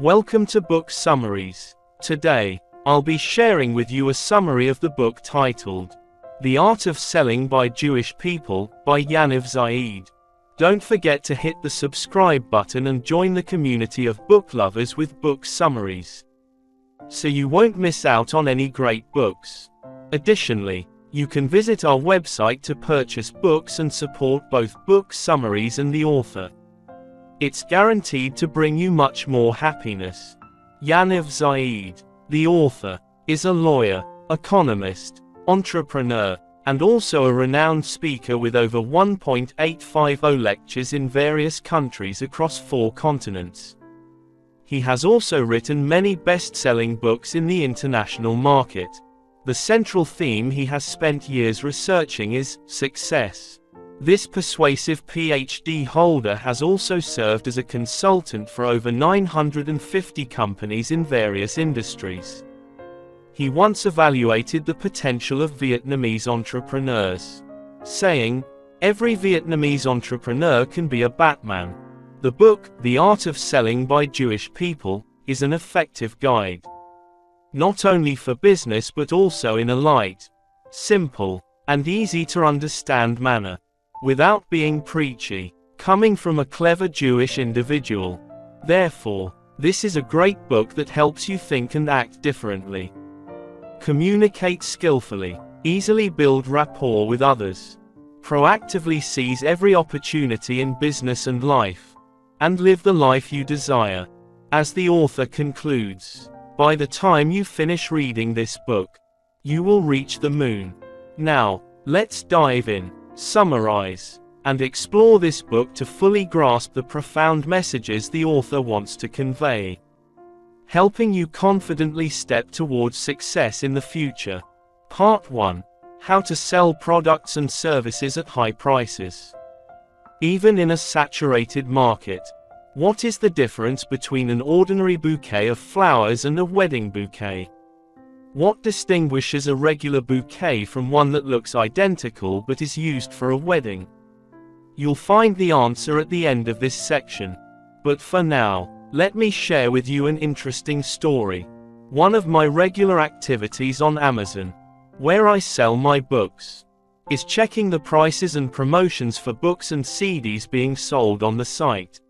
Welcome to Book Summaries. Today, I'll be sharing with you a summary of the book titled, The Art of Selling by Jewish People, by Yaniv Zaid. Don't forget to hit the subscribe button and join the community of book lovers with book summaries, so you won't miss out on any great books. Additionally, you can visit our website to purchase books and support both book summaries and the author. It's guaranteed to bring you much more happiness. Yaniv Zaid, the author, is a lawyer, economist, entrepreneur, and also a renowned speaker with over 1.850 lectures in various countries across 4 continents. He has also written many best-selling books in the international market. The central theme he has spent years researching is success. This persuasive PhD holder has also served as a consultant for over 950 companies in various industries. He once evaluated the potential of Vietnamese entrepreneurs, saying, "Every Vietnamese entrepreneur can be a Batman." The book, The Art of Selling by Jewish People, is an effective guide, not only for business but also in a light, simple, and easy to understand manner, without being preachy, coming from a clever Jewish individual. Therefore, this is a great book that helps you think and act differently, communicate skillfully, easily build rapport with others, proactively seize every opportunity in business and life, and live the life you desire. As the author concludes, by the time you finish reading this book, you will reach the moon. Now, let's dive in, summarize, and explore this book to fully grasp the profound messages the author wants to convey, helping you confidently step towards success in the future. Part 1. How to sell products and services at high prices. Even in a saturated market, what is the difference between an ordinary bouquet of flowers and a wedding bouquet? What distinguishes a regular bouquet from one that looks identical but is used for a wedding? You'll find the answer at the end of this section. But for now, let me share with you an interesting story. One of my regular activities on Amazon, where I sell my books, is checking the prices and promotions for books and CDs being sold on the site.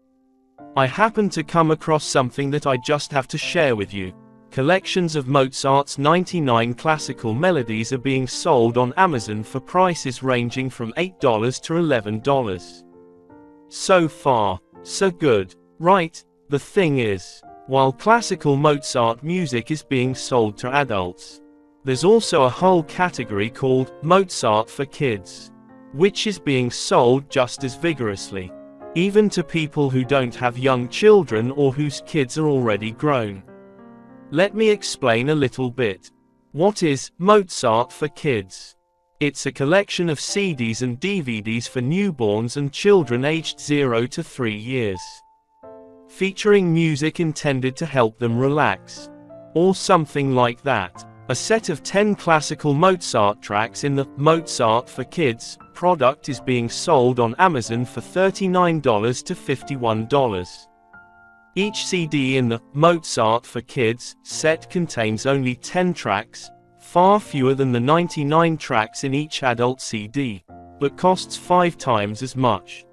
I happened to come across something that I just have to share with you. Collections of Mozart's 99 classical melodies are being sold on Amazon for prices ranging from $8 to $11. So far, so good, right? The thing is, while classical Mozart music is being sold to adults, there's also a whole category called Mozart for Kids, which is being sold just as vigorously, even to people who don't have young children or whose kids are already grown. Let me explain a little bit. What is Mozart for Kids? It's a collection of CDs and DVDs for newborns and children aged 0 to 3 years, featuring music intended to help them relax, or something like that. A set of 10 classical Mozart tracks in the Mozart for Kids product is being sold on Amazon for $39 to $51. Each CD in the Mozart for Kids set contains only 10 tracks, far fewer than the 99 tracks in each adult CD, but costs 5 times as much.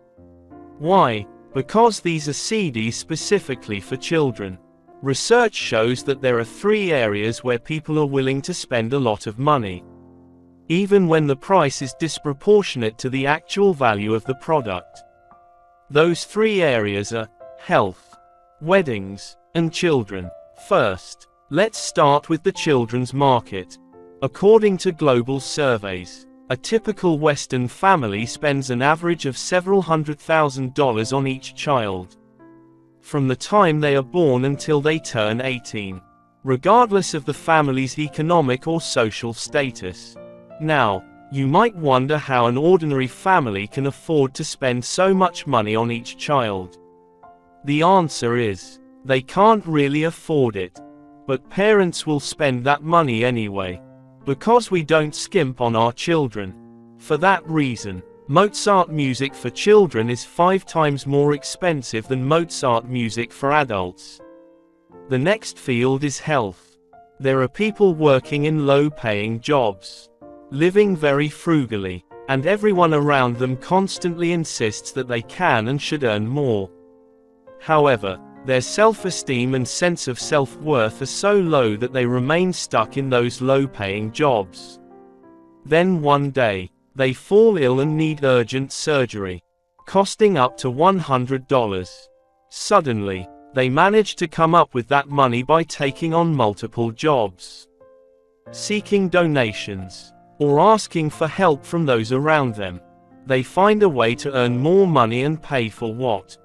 Why? Because these are CDs specifically for children. Research shows that there are 3 areas where people are willing to spend a lot of money, even when the price is disproportionate to the actual value of the product. Those 3 areas are health, weddings, and children. First, let's start with the children's market. According to global surveys, a typical Western family spends an average of several $100,000 on each child, from the time they are born until they turn 18, regardless of the family's economic or social status. Now, you might wonder how an ordinary family can afford to spend so much money on each child. The answer is, they can't really afford it. But parents will spend that money anyway, because we don't skimp on our children. For that reason, Mozart music for children is 5 times more expensive than Mozart music for adults. The next field is health. There are people working in low-paying jobs, living very frugally, and everyone around them constantly insists that they can and should earn more. However, their self-esteem and sense of self-worth are so low that they remain stuck in those low-paying jobs. Then one day, they fall ill and need urgent surgery, costing up to $100. Suddenly, they manage to come up with that money by taking on multiple jobs, seeking donations, or asking for help from those around them. They find a way to earn more money and pay for what,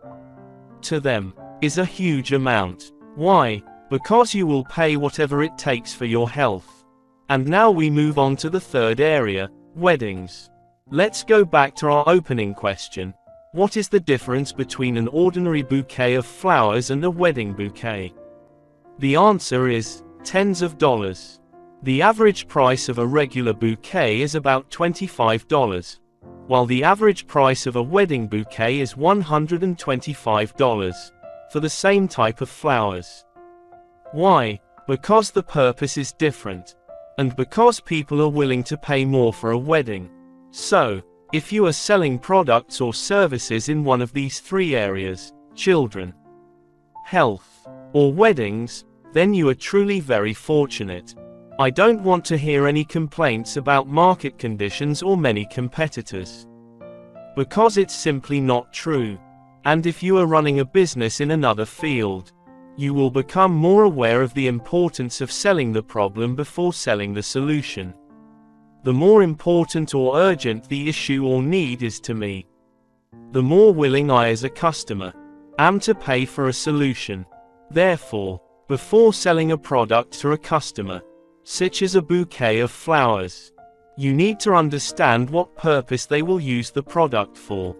to them, is a huge amount. Why? Because you will pay whatever it takes for your health. And now we move on to the third area, weddings. Let's go back to our opening question. What is the difference between an ordinary bouquet of flowers and a wedding bouquet? The answer is tens of dollars. The average price of a regular bouquet is about $25, while the average price of a wedding bouquet is $125 for the same type of flowers. Why? Because the purpose is different, and because people are willing to pay more for a wedding. So, if you are selling products or services in one of these three areas, children, health, or weddings, then you are truly very fortunate. I don't want to hear any complaints about market conditions or many competitors, because it's simply not true. And if you are running a business in another field, you will become more aware of the importance of selling the problem before selling the solution. The more important or urgent the issue or need is to me, the more willing I as a customer am to pay for a solution. Therefore, before selling a product to a customer, such as a bouquet of flowers, you need to understand what purpose they will use the product for.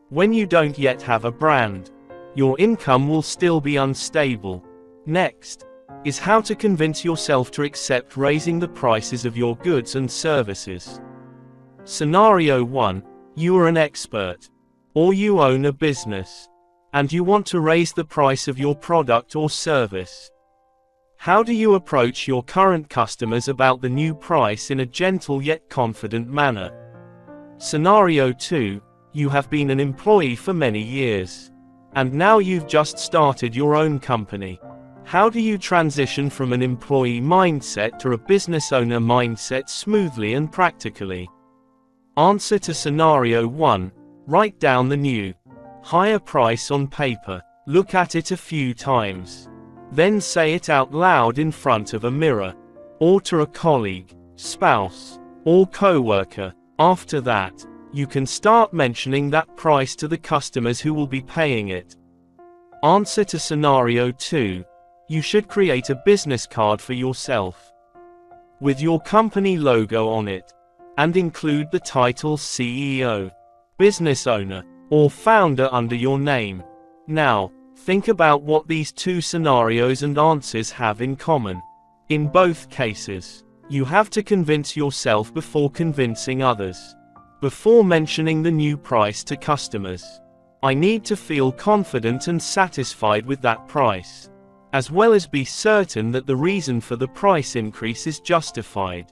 When you don't yet have a brand, your income will still be unstable. Next is how to convince yourself to accept raising the prices of your goods and services. Scenario 1. You are an expert, or you own a business, and you want to raise the price of your product or service. How do you approach your current customers about the new price in a gentle yet confident manner? Scenario 2. You have been an employee for many years, and now you've just started your own company. How do you transition from an employee mindset to a business owner mindset smoothly and practically? Answer to Scenario 1. Write down the new, higher price on paper. Look at it a few times. Then say it out loud in front of a mirror, or to a colleague, spouse, or co-worker. After that, you can start mentioning that price to the customers who will be paying it. Answer to Scenario 2. You should create a business card for yourself, with your company logo on it, and include the title CEO, business owner, or founder under your name. Now, think about what these two scenarios and answers have in common. In both cases, you have to convince yourself before convincing others. Before mentioning the new price to customers, I need to feel confident and satisfied with that price, as well as be certain that the reason for the price increase is justified.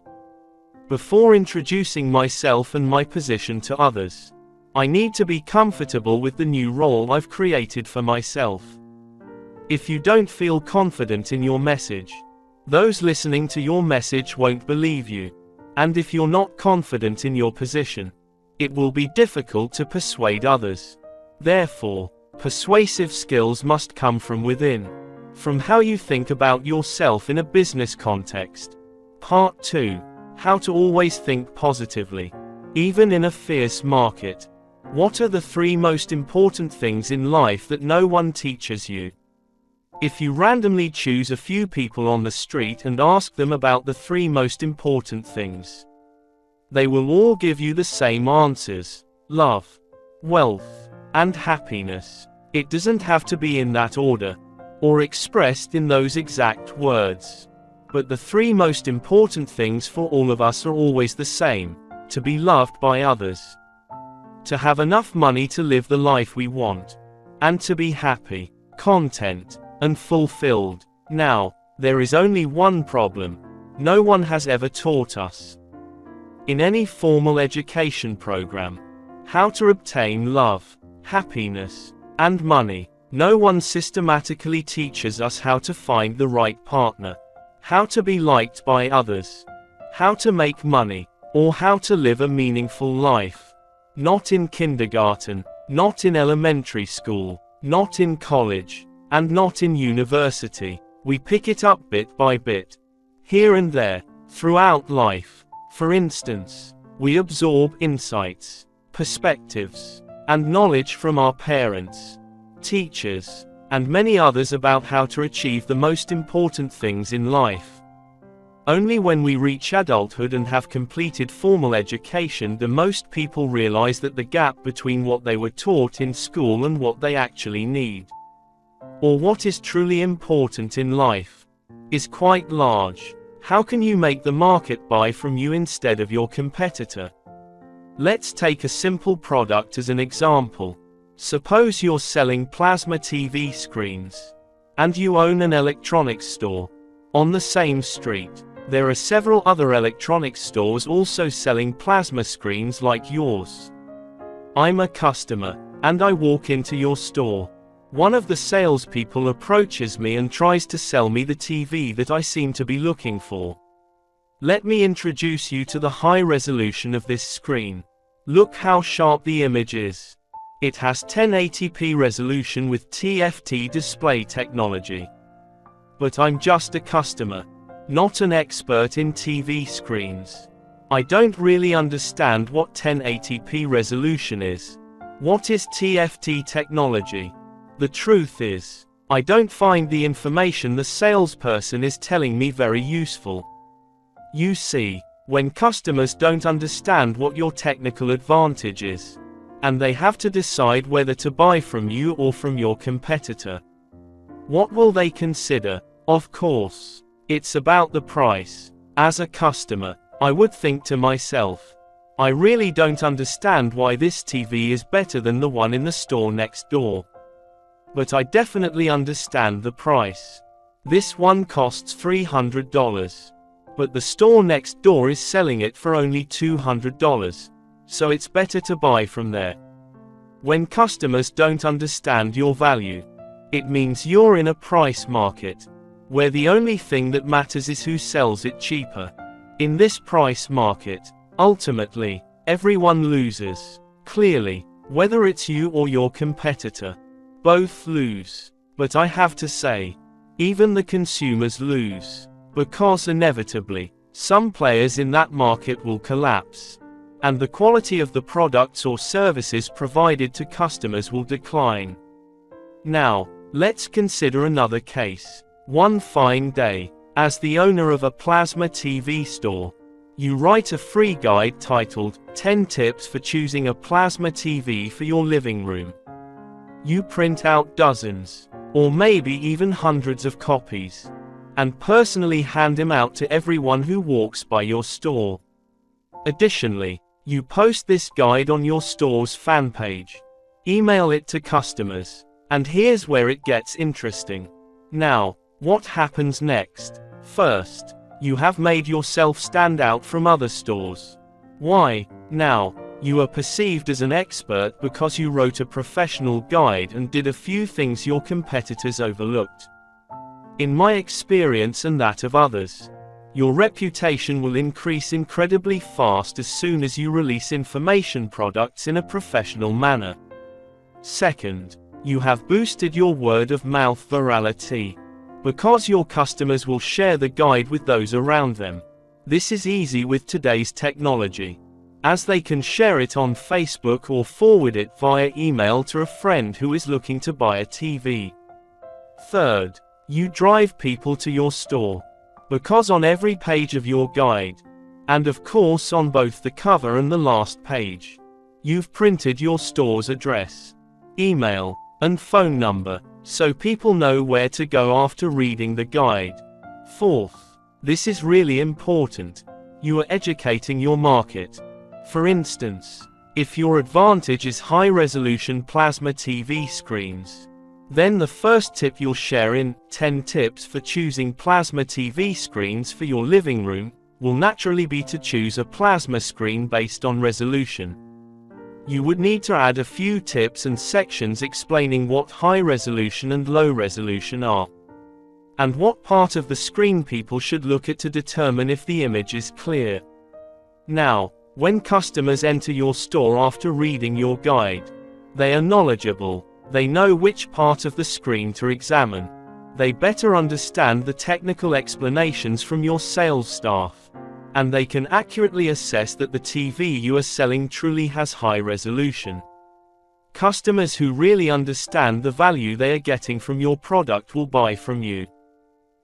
Before introducing myself and my position to others, I need to be comfortable with the new role I've created for myself. If you don't feel confident in your message, those listening to your message won't believe you. And if you're not confident in your position, it will be difficult to persuade others. Therefore, persuasive skills must come from within, from how you think about yourself in a business context. Part 2. How to always think positively, even in a fierce market. What are the 3 most important things in life that no one teaches you? If you randomly choose a few people on the street and ask them about the 3 most important things, they will all give you the same answers: love, wealth, and happiness. It doesn't have to be in that order, or expressed in those exact words. But the 3 most important things for all of us are always the same: to be loved by others, to have enough money to live the life we want, and to be happy, content, and fulfilled. Now, there is only one problem. No one has ever taught us, in any formal education program, how to obtain love, happiness, and money. No one systematically teaches us how to find the right partner, how to be liked by others, how to make money, or how to live a meaningful life. Not in kindergarten, not in elementary school, not in college, and not in university. We pick it up bit by bit, here and there, throughout life. For instance, we absorb insights, perspectives, and knowledge from our parents, teachers, and many others about how to achieve the most important things in life. Only when we reach adulthood and have completed formal education do most people realize that the gap between what they were taught in school and what they actually need, or what is truly important in life, is quite large. How can you make the market buy from you instead of your competitor? Let's take a simple product as an example. Suppose you're selling plasma TV screens, and you own an electronics store. On the same street, there are several other electronics stores also selling plasma screens like yours. I'm a customer, and I walk into your store. One of the salespeople approaches me and tries to sell me the TV that I seem to be looking for. Let me introduce you to the high resolution of this screen. Look how sharp the image is. It has 1080p resolution with TFT display technology. But I'm just a customer, not an expert in TV screens. I don't really understand what 1080p resolution is. What is TFT technology? The truth is, I don't find the information the salesperson is telling me very useful. You see, when customers don't understand what your technical advantage is, and they have to decide whether to buy from you or from your competitor, what will they consider? Of course, it's about the price. As a customer, I would think to myself, I really don't understand why this TV is better than the one in the store next door. But I definitely understand the price. This one costs $300. But the store next door is selling it for only $200. So it's better to buy from there. When customers don't understand your value, it means you're in a price market, where the only thing that matters is who sells it cheaper. In this price market, ultimately, everyone loses. Clearly, whether it's you or your competitor, both lose. But I have to say, even the consumers lose. Because inevitably, some players in that market will collapse, and the quality of the products or services provided to customers will decline. Now, let's consider another case. One fine day, as the owner of a plasma TV store, you write a free guide titled 10 Tips for Choosing a Plasma TV for Your Living Room. You print out dozens, or maybe even hundreds of copies, and personally hand them out to everyone who walks by your store. Additionally, you post this guide on your store's fan page, email it to customers, and here's where it gets interesting. Now, what happens next? First, you have made yourself stand out from other stores. Why? Now, you are perceived as an expert because you wrote a professional guide and did a few things your competitors overlooked. In my experience and that of others, your reputation will increase incredibly fast as soon as you release information products in a professional manner. Second, you have boosted your word-of-mouth virality, because your customers will share the guide with those around them. This is easy with today's technology, as they can share it on Facebook or forward it via email to a friend who is looking to buy a TV. Third, you drive people to your store, because on every page of your guide, and of course on both the cover and the last page, you've printed your store's address, email, and phone number, so people know where to go after reading the guide. Fourth, this is really important, you are educating your market. For instance, if your advantage is high-resolution plasma TV screens, Then the first tip you'll share in 10 tips for choosing plasma TV screens for your living room will naturally be to choose a plasma screen based on resolution. You would need to add a few tips and sections explaining what high resolution and low resolution are, and what part of the screen people should look at to determine if the image is clear. Now, when customers enter your store after reading your guide, they are knowledgeable. They know which part of the screen to examine. They better understand the technical explanations from your sales staff, and they can accurately assess that the TV you are selling truly has high resolution. Customers who really understand the value they are getting from your product will buy from you,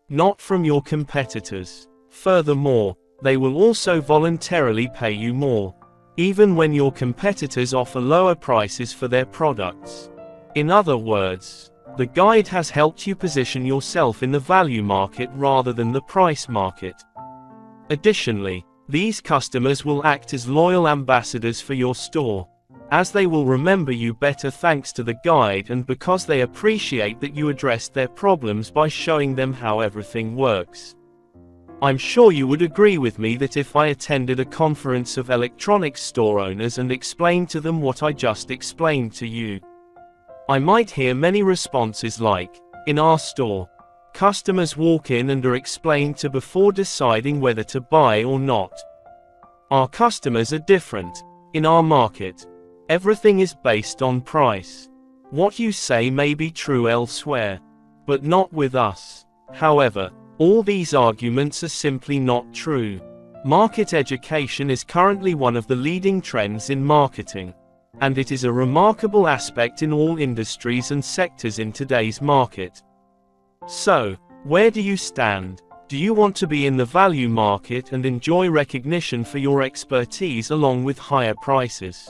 not from your competitors. Furthermore, they will also voluntarily pay you more, even when your competitors offer lower prices for their products. In other words, the guide has helped you position yourself in the value market rather than the price market. Additionally, these customers will act as loyal ambassadors for your store, as they will remember you better thanks to the guide and because they appreciate that you addressed their problems by showing them how everything works. I'm sure you would agree with me that if I attended a conference of electronics store owners and explained to them what I just explained to you, I might hear many responses like, "In our store, customers walk in and are explained to before deciding whether to buy or not. Our customers are different. In our market, everything is based on price. What you say may be true elsewhere, but not with us." However, all these arguments are simply not true. Market education is currently one of the leading trends in marketing, and it is a remarkable aspect in all industries and sectors in today's market. So, where do you stand? Do you want to be in the value market and enjoy recognition for your expertise along with higher prices?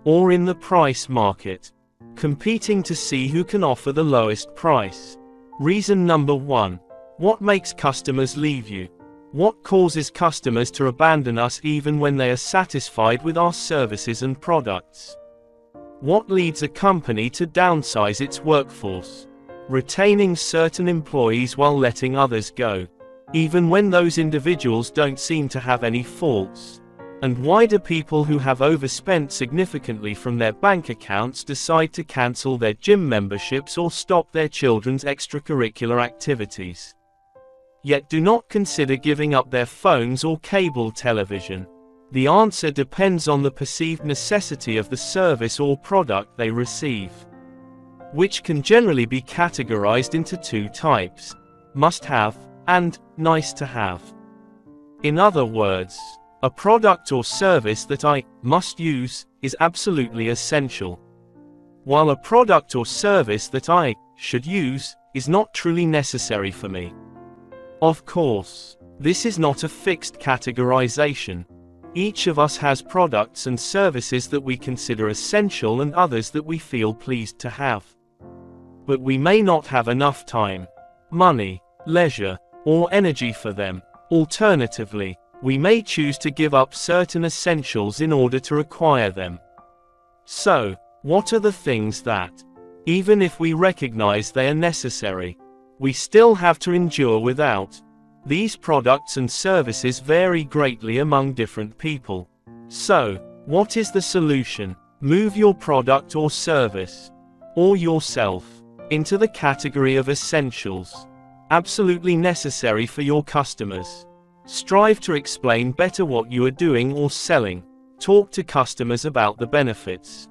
Or in the price market, competing to see who can offer the lowest price? Reason number 1. What makes customers leave you? What causes customers to abandon us even when they are satisfied with our services and products? What leads a company to downsize its workforce, retaining certain employees while letting others go, even when those individuals don't seem to have any faults? And why do people who have overspent significantly from their bank accounts decide to cancel their gym memberships or stop their children's extracurricular activities, yet do not consider giving up their phones or cable television? The answer depends on the perceived necessity of the service or product they receive, which can generally be categorized into 2 types: must-have and nice-to-have. In other words, a product or service that I must use is absolutely essential, while a product or service that I should use is not truly necessary for me. Of course, this is not a fixed categorization. Each of us has products and services that we consider essential and others that we feel pleased to have. But we may not have enough time, money, leisure, or energy for them. Alternatively, we may choose to give up certain essentials in order to acquire them. So, what are the things that, even if we recognize they are necessary, we still have to endure without? These products and services vary greatly among different people. So, what is the solution? Move your product or service, or yourself, into the category of essentials, absolutely necessary for your customers. Strive to explain better what you are doing or selling. Talk to customers about the benefits.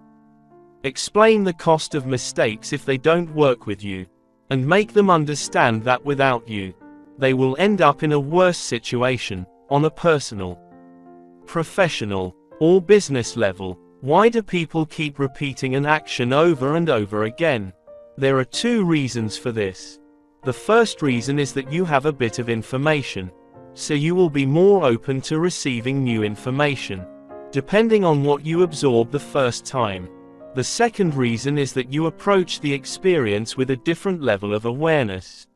Explain the cost of mistakes if they don't work with you, and make them understand that without you, they will end up in a worse situation, on a personal, professional, or business level. Why do people keep repeating an action over and over again? There are 2 reasons for this. The first reason is that you have a bit of information, so you will be more open to receiving new information, depending on what you absorb the first time. The second reason is that you approach the experience with a different level of awareness,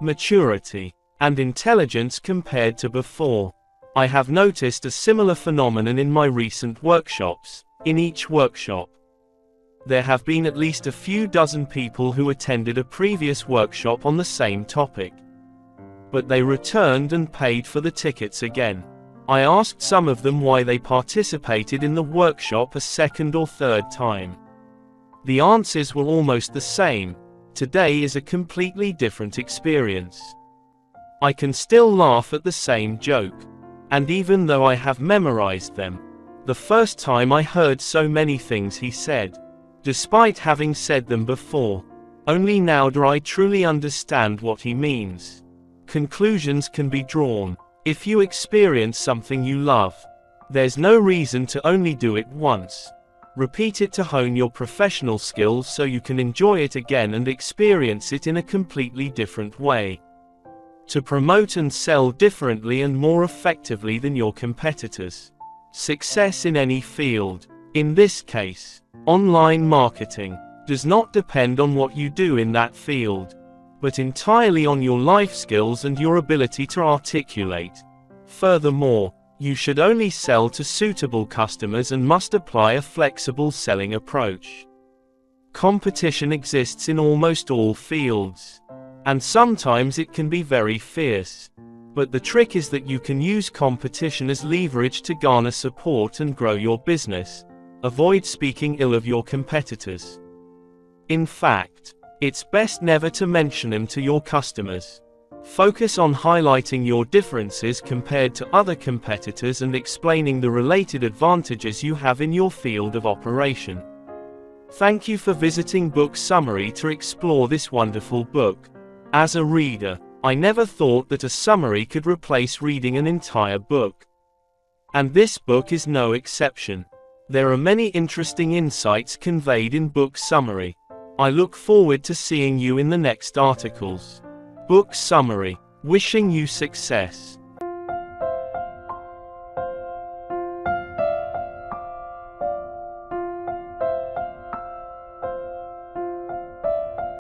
maturity, and intelligence compared to before. I have noticed a similar phenomenon in my recent workshops. In each workshop, There have been at least a few dozen people who attended a previous workshop on the same topic. But they returned and paid for the tickets again. I asked some of them why they participated in the workshop a second or third time. The answers were almost the same: today is a completely different experience. I can still laugh at the same joke. And even though I have memorized them, the first time I heard so many things he said, despite having said them before, only now do I truly understand what he means. Conclusions can be drawn. If you experience something you love, there's no reason to only do it once. Repeat it to hone your professional skills so you can enjoy it again and experience it in a completely different way. To promote and sell differently and more effectively than your competitors. Success in any field, in this case, online marketing, does not depend on what you do in that field, but entirely on your life skills and your ability to articulate. Furthermore, you should only sell to suitable customers and must apply a flexible selling approach. Competition exists in almost all fields, and sometimes it can be very fierce. But the trick is that you can use competition as leverage to garner support and grow your business. Avoid speaking ill of your competitors. In fact, it's best never to mention them to your customers. Focus on highlighting your differences compared to other competitors and explaining the related advantages you have in your field of operation. Thank you for visiting Book Summary to explore this wonderful book. As a reader, I never thought that a summary could replace reading an entire book. And this book is no exception. There are many interesting insights conveyed in Book Summary. I look forward to seeing you in the next articles. Book Summary. Wishing you success.